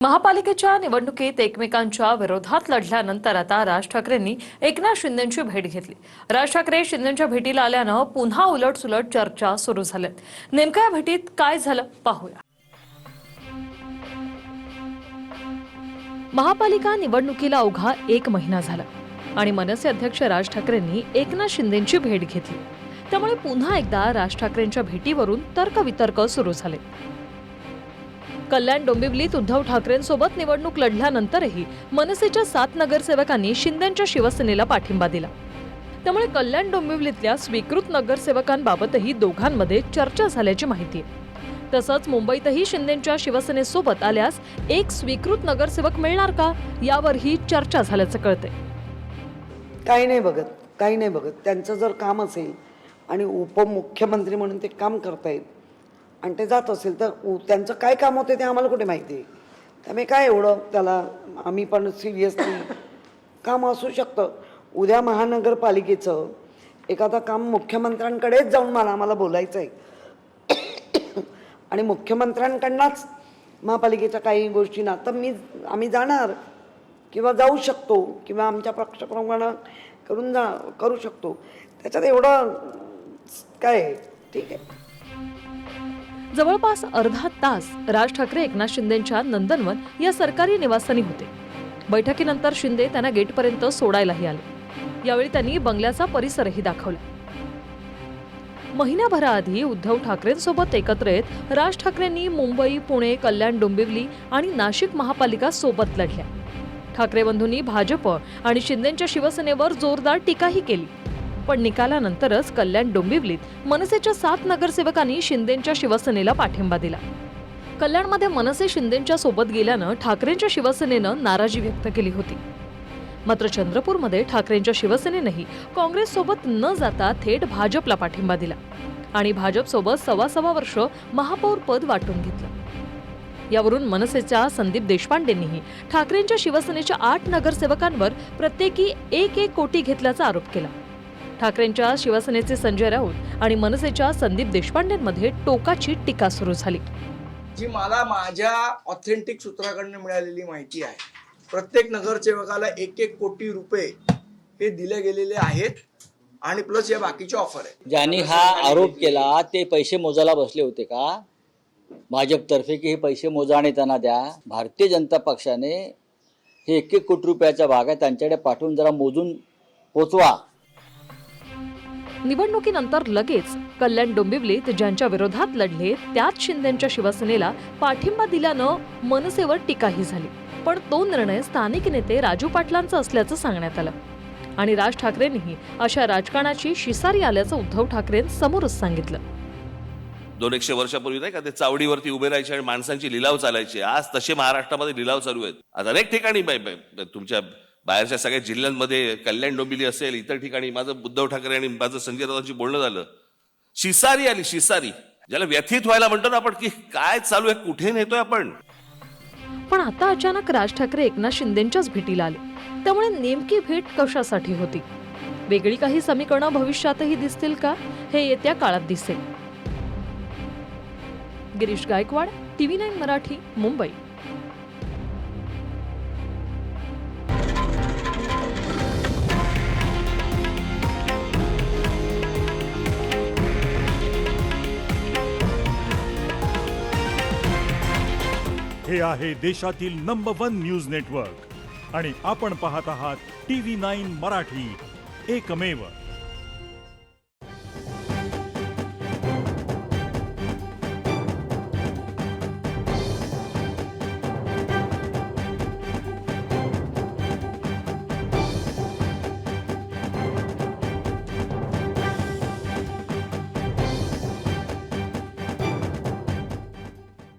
महापालिकेच्या निवडणुकीत एकमेकांच्या विरोधात लढल्यानंतर आता राज ठाकरेंनी एकनाथ शिंदेंची भेट घेतली। राज ठाकरे शिंदेंच्या भेटीला आल्यानं पुन्हा उलटसुलट चर्चा सुरू झाल्यात। नेमक्या या भेटीत काय झालं पाहूया। महापालिका निवडणुकीला अवघा 1 महिना झाला आणि मनसे अध्यक्ष राज ठाकरेंनी एकनाथ शिंदेंची भेट घेतली। त्यामुळे पुन्हा एकदा राज ठाकरेंच्या भेटीवरून तर्कवितर्क सुरू झाले। कल्याण डोंबिवलीत उद्धव ठाकरेंसोबत निवडणूक लढल्यानंतरही मनसेच्या 7 नगरसेवकांनी शिंदेंच्या शिवसेनेला पाठिंबा दिला। त्यामुळे कल्याण डोंबिवलीतल्या स्वीकृत नगरसेवकांबाबतही दोघांमध्ये चर्चा झाल्याची माहिती आहे। तसंच मुंबईतही शिंदेंच्या शिवसेनेसोबत आल्यास एक स्वीकृत नगरसेवक मिळणार का यावरही चर्चा झाल्याचं कळतंय। काही नाही बघत त्यांचं जर काम असेल आणि उपमुख्यमंत्री म्हणून ते काम करतायत आणि ते जात असेल तर त्यांचं काय काम होते ते आम्हाला कुठे माहिती आहे। त्यामुळे काय एवढं त्याला आम्ही पण सिरियसली काम असू शकतं। उद्या महानगरपालिकेचं एखादं काम मुख्यमंत्र्यांकडेच जाऊन आम्हाला बोलायचं आहे आणि मुख्यमंत्र्यांकडनंच महापालिकेच्या काही गोष्टी ना तर आम्ही जाणार किंवा जाऊ शकतो किंवा आमच्या पक्षप्रमाणे करू शकतो। त्याच्यात एवढं काय आहे, ठीक आहे। जवळपास अर्धा तास राज ठाकरे एकनाथ शिंदेंच्या नंदनवन या सरकारी निवासस्थानी होते। बैठकीनंतर शिंदे त्यांना गेटपर्यंत सोडायलाही आले। यावेळी त्यांनी बंगल्याचा परिसरही दाखवला। महिन्याभराआधी उद्धव ठाकरेंसोबत एकत्र येत राज ठाकरेंनी मुंबई, पुणे, कल्याण डोंबिवली आणि नाशिक महापालिका सोबत लढल्या। ठाकरे बंधूंनी भाजप आणि शिंदेंच्या शिवसेनेवर जोरदार टीकाही केली। पण निकालानंतरच कल्याण डोंबिवलीत मनसेच्या 7 नगरसेवकांनी शिंदेंच्या शिवसेनेला पाठिंबा दिला। कल्याणमध्ये मनसे शिंदेंच्या सोबत गेल्यानं ठाकरेंच्या शिवसेनेनं नाराजी व्यक्त केली होती। मात्र चंद्रपूरमध्ये ठाकरेंच्या शिवसेनेनंही काँग्रेससोबत न जाता थेट भाजपला पाठिंबा दिला आणि भाजपसोबत 1.25 वर्ष महापौर पद वाटून घेतलं। यावरून मनसेच्या संदीप देशपांडेंनीही ठाकरेंच्या शिवसेनेच्या 8 नगरसेवकांवर प्रत्येकी 1 कोटी घेतल्याचा आरोप केला। ठाकरेंच्या शिवसेनेचे संजय राऊत आणि मनसेच्या संदीप देशपांडेंमध्ये टोकाची टीका सुरू झाली। जी मला माझ्या ऑथेंटिक सूत्राकडून मिळालेली माहिती आहे, प्रत्येक नगरसेवकाला 1 कोटी रुपये हे दिले गेलेले आहेत आणि प्लस या बाकीचे ऑफर आहे। ज्यांनी हा आरोप केला ते पैसे मोजायला बसले होते का भाजपतर्फे की हे पैसे मोजा आणि त्यांना द्या? भारतीय जनता पक्षाने हे 1 कोटी रुपयाच्या भागा त्यांच्याकडे पाठवून जरा मोजून पोचवा। निवडणुकीनंतर लगेच कल्याण डोंबिवलीत ज्यांच्या विरोधात लढले त्याच शिंदेंच्या शिवसेनेला पाठिंबा दिल्यानं मनसेवर टीकाही झाली। पण तो निर्णय स्थानिक नेते राजू पाटलांचा असल्याचं सांगण्यात आलं आणि राज ठाकरेंनीही अशा राजकारणाची शिसारी आल्याचं उद्धव ठाकरेंसमोरच सांगितलं। 200 वर्षापूर्वी नाही का ते चावडीवरती उभे राहायचे आणि माणसांची लिलाव चालायचे। आज तसे महाराष्ट्रामध्ये लिलाव चालू आहेत। आज अनेक ठिकाणी तुमच्या बाहेरच्या सगळ्या जिल्ह्यांमध्ये कल्याण डोंबिवली असेल, इतर ठिकाणी माझं उद्धव ठाकरे आणि माझं संजय राऊतांची बोलणं झालं। शिसारी आली, शिसारी ज्याला व्यथित व्हायला म्हणतो ना आपण, की काय चालू आहे, कुठे नेतोय आपण। पण आता अचानक राज ठाकरे एकनाथ शिंदेंच्याच भेटीला आले। त्यामुळे नेमकी भेट कशासाठी होती? वेगळी काही समीकरणं भविष्यातही दिसतील का हे येत्या काळात दिसेल। गिरीश गायकवाड, TV9 मराठी, मुंबई। हे आहे देशातील नंबर 1 न्यूज नेटवर्क आणि आपण पाहत आहात TV9 मराठी, एकमेव।